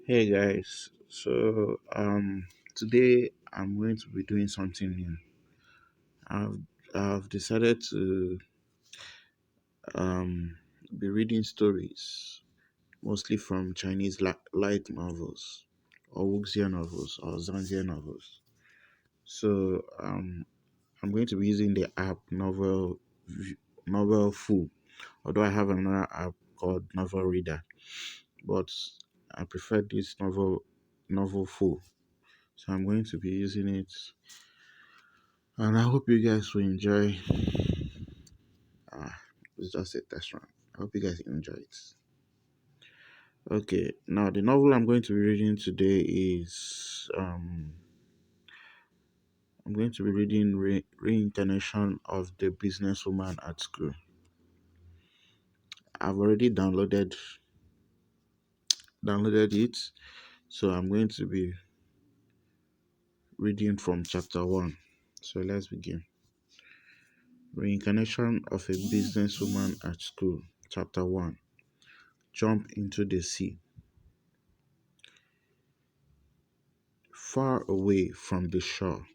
Hey guys, today I'm going to be doing something new. I've I've decided to um be reading stories mostly from Chinese light novels or wuxia novels or Zanzia novels. So I'm going to be using the app Novel Fu, although I have another app called Novel Reader, but I prefer this Novel Fu. So I'm going to be using it, and I hope you guys will enjoy. Ah, it's just a test run. I hope you guys enjoy it. Okay, now the novel I'm going to be reading today is I'm going to be reading Reincarnation of the Businesswoman at School. I've already downloaded it, so I'm going to be reading from chapter 1. So let's begin. Reincarnation of a Businesswoman at School, chapter 1. Jump into the sea. Far away from the shore,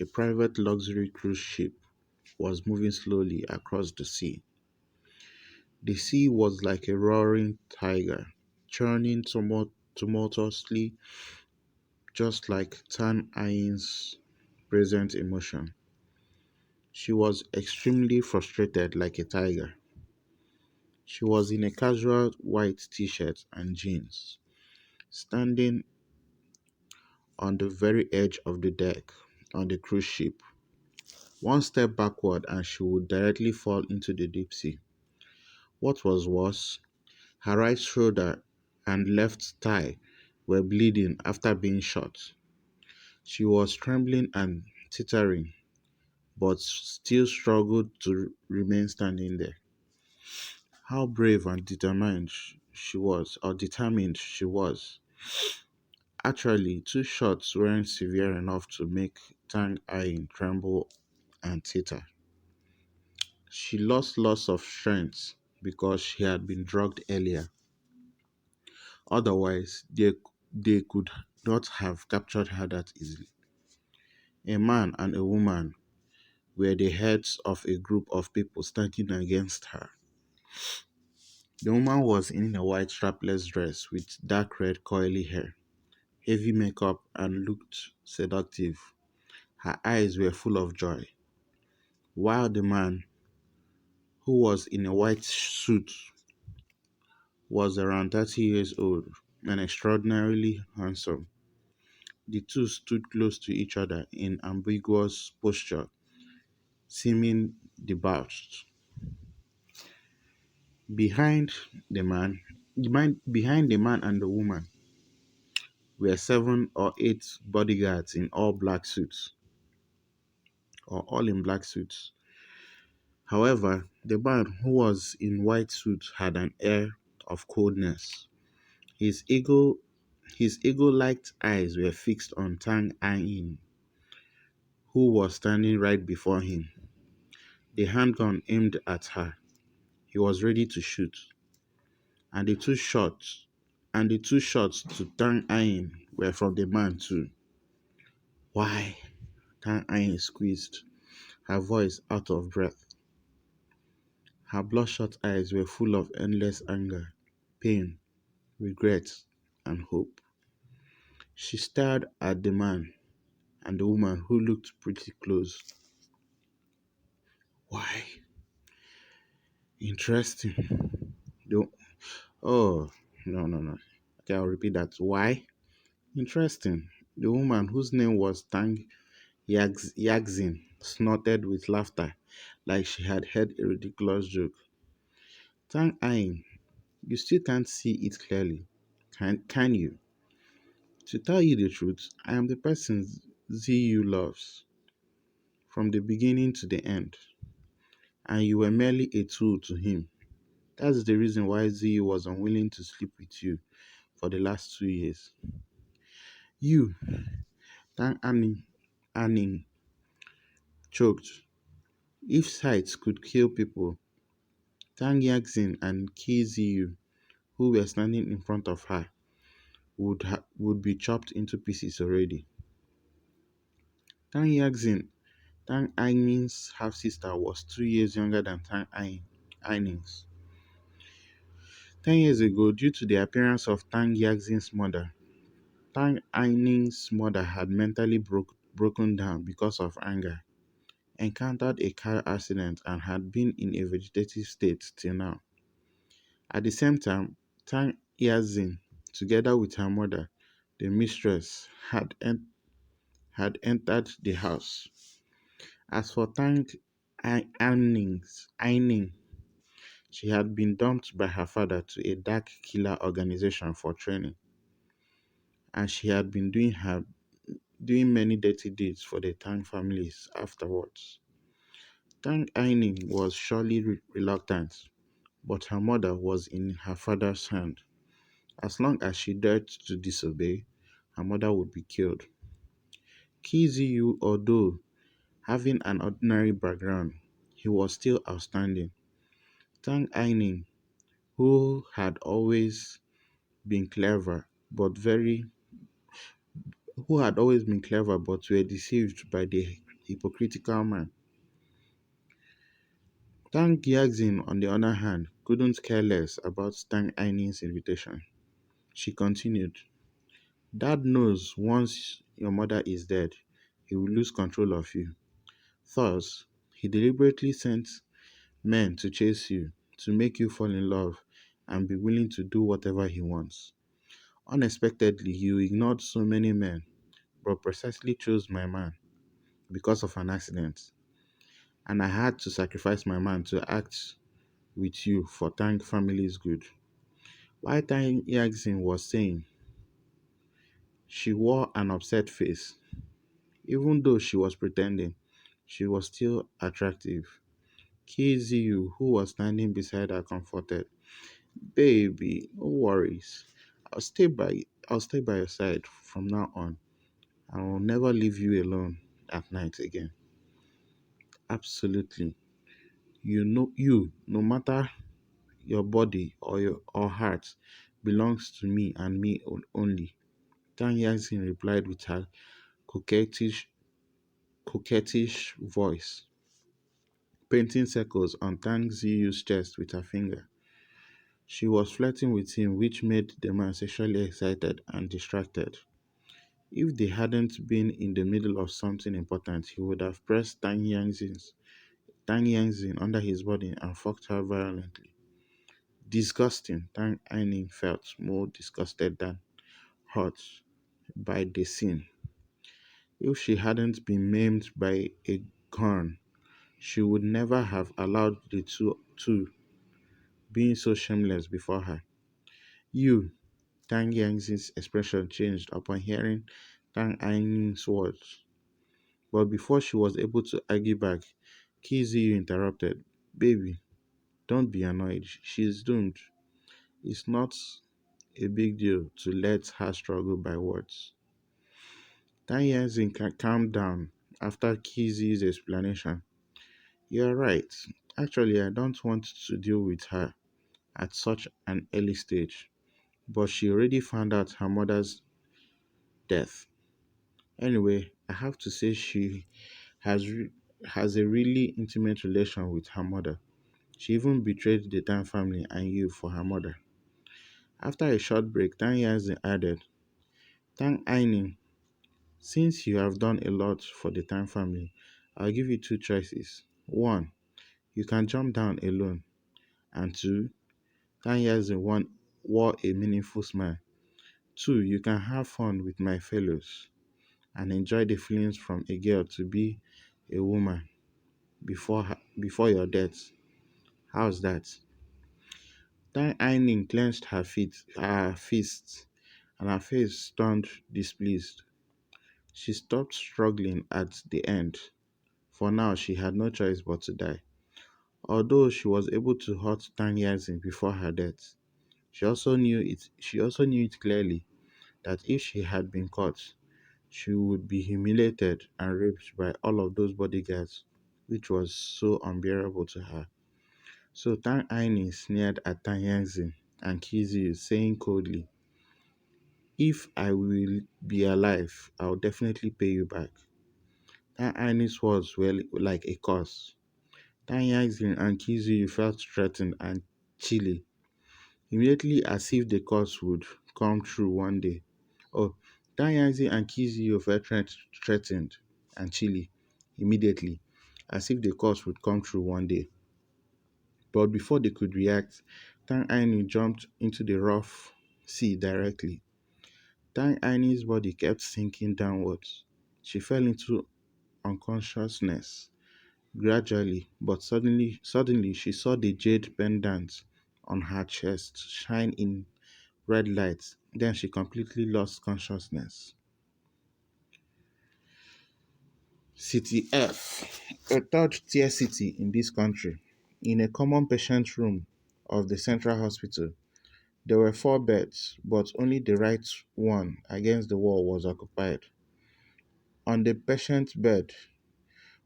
a private luxury cruise ship was moving slowly across the sea. The sea was like a roaring tiger, churning tumultuously, just like Tan Ain's present emotion. She was extremely frustrated, like a tiger. She was in a casual white t-shirt and jeans, standing on the very edge of the deck on the cruise ship. One step backward and she would directly fall into the deep sea. What was worse, her right shoulder and left thigh were bleeding after being shot. She was trembling and tittering, but still struggled to remain standing there. How brave and determined she was. Actually, two shots weren't severe enough to make Tang Ain tremble and titter. She lost lots of strength because she had been drugged earlier. Otherwise, they could not have captured her that easily. A man and a woman were the heads of a group of people standing against her. The woman was in a white strapless dress with dark red coily hair, heavy makeup, and looked seductive. Her eyes were full of joy, while the man, who was in a white suit, was around 30 years old and extraordinarily handsome. The two stood close to each other in ambiguous posture, seeming debauched. Behind behind the man and the woman were 7 or 8 bodyguards in all in black suits. However, the man who was in white suit had an air of coldness. His ego his eagle-like eyes were fixed on Tang Ain, who was standing right before him, the handgun aimed at her. He was ready to shoot, and the two shots to Tang Ain were from the man too. Why? Tang Ain squeezed, her voice out of breath. Her bloodshot eyes were full of endless anger, pain, regret, and hope. She stared at the man and the woman who looked pretty close. Why? Interesting. The, oh, no. Okay, I'll repeat that. Why? Interesting. The woman, whose name was Tang Yaxin, snorted with laughter like she had heard a ridiculous joke. Tang Ain, you still can't see it clearly. Can you? To tell you the truth, I am the person ZU loves, from the beginning to the end, and you were merely a tool to him. That's the reason why ZU was unwilling to sleep with you for the last 2 years. You, Tang Anning, choked. If sights could kill people, Tang Yaxin and Ki Ziyu, who were standing in front of her, would be chopped into pieces already. Tang Yaxin, Tang Aining's half sister, was 2 years younger than Aining's. 10 years ago, due to the appearance of Tang Yaxin's mother, Tang Aining's mother had mentally broken down because of anger, encountered a car accident, and had been in a vegetative state till now. At the same time, Tang Yazin, together with her mother, the mistress, had entered the house. As for Tang Aining, she had been dumped by her father to a dark killer organization for training, and she had been doing many dirty deeds for the Tang families afterwards. Tang Aining was surely reluctant, but her mother was in her father's hand. As long as she dared to disobey, her mother would be killed. Kiziyu, although having an ordinary background, he was still outstanding. Tang Aining, who had always been clever but very who had always been clever but were deceived by the hypocritical man. Tang Gyaltsen, on the other hand, couldn't care less about Tang Aining's invitation. She continued, Dad knows once your mother is dead, he will lose control of you. Thus, he deliberately sent men to chase you, to make you fall in love, and be willing to do whatever he wants. Unexpectedly, you ignored so many men, but precisely chose my man because of an accident. And I had to sacrifice my man to act with you for Tang family's good. While Tang Yagsin was saying, she wore an upset face. Even though she was pretending, she was still attractive. KZU, who was standing beside her, comforted. Baby, no worries. I'll stay by your side from now on. I will never leave you alone at night again. Absolutely. No matter your body or heart, belongs to me and me only. Tang Yanxin replied with her coquettish, coquettish voice, painting circles on Tang Ziyu's chest with her finger. She was flirting with him, which made the man sexually excited and distracted. If they hadn't been in the middle of something important, he would have pressed Tang Yanxin under his body and fucked her violently. Disgusting, Tang Aining felt more disgusted than hurt by the scene. If she hadn't been maimed by a gun, she would never have allowed the two being so shameless before her. You, Tang Yang's expression changed upon hearing Tang Aining's words. But before she was able to argue back, Kiziyu interrupted. Baby, don't be annoyed. She's doomed. It's not a big deal to let her struggle by words. Tang Yanxin calmed down after Kizzy's explanation. You're right. Actually, I don't want to deal with her at such an early stage, but she already found out her mother's death. Anyway, I have to say she has has a really intimate relation with her mother. She even betrayed the Tan family and you for her mother. After a short break, Tang Yanxin added, Tang Ainin, since you have done a lot for the Tan family, I'll give you two choices. One, you can jump down alone, and two, 10 years in one wore a meaningful smile. Two, you can have fun with my fellows and enjoy the feelings from a girl to be a woman before your death. How's that? Then Eileen clenched her fists, and her face turned displeased. She stopped struggling at the end. For now, she had no choice but to die. Although she was able to hurt Tang Yanxin before her death, She also knew it clearly that if she had been caught, she would be humiliated and raped by all of those bodyguards, which was so unbearable to her. So Tang Aini sneered at Tang Yanxin and Kizi, saying coldly, If I will be alive, I'll definitely pay you back. That Ines words were like a curse. That Yanxin and Kizu felt threatened and chilly, immediately as if the curse would come true one day. Oh, that Yanxin and Kizu felt threatened and chilly, immediately, as if the curse would come true one day. But before they could react, Tang Ainu jumped into the rough sea directly. Tang Ainu's body kept sinking downwards. She fell into unconsciousness gradually, but suddenly she saw the jade pendant on her chest shine in red light. Then she completely lost consciousness. City F, a third tier city in this country. In a common patient room of the central hospital, there were four beds, but only the right one against the wall was occupied. On the patient bed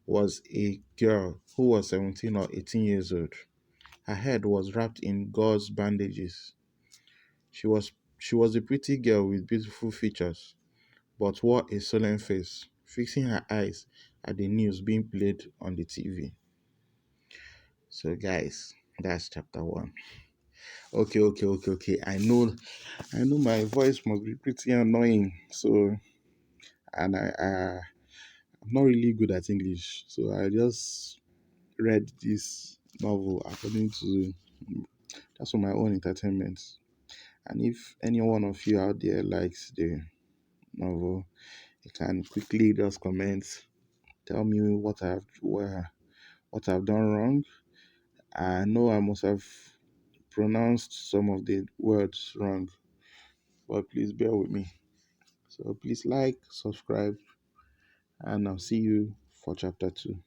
was a girl who was 17 or 18 years old. Her head was wrapped in gauze bandages. She was a pretty girl with beautiful features, but wore a solemn face, fixing her eyes at the news being played on the TV. So guys, that's chapter one. Okay. I know my voice must be pretty annoying. So and I'm not really good at English. So I just read this novel according to that's for my own entertainment. And if any one of you out there likes the novel, you can quickly just comment, tell me what I've done wrong. I know I must have pronounced some of the words wrong, but please bear with me. So please like, subscribe, and I'll see you for chapter 2.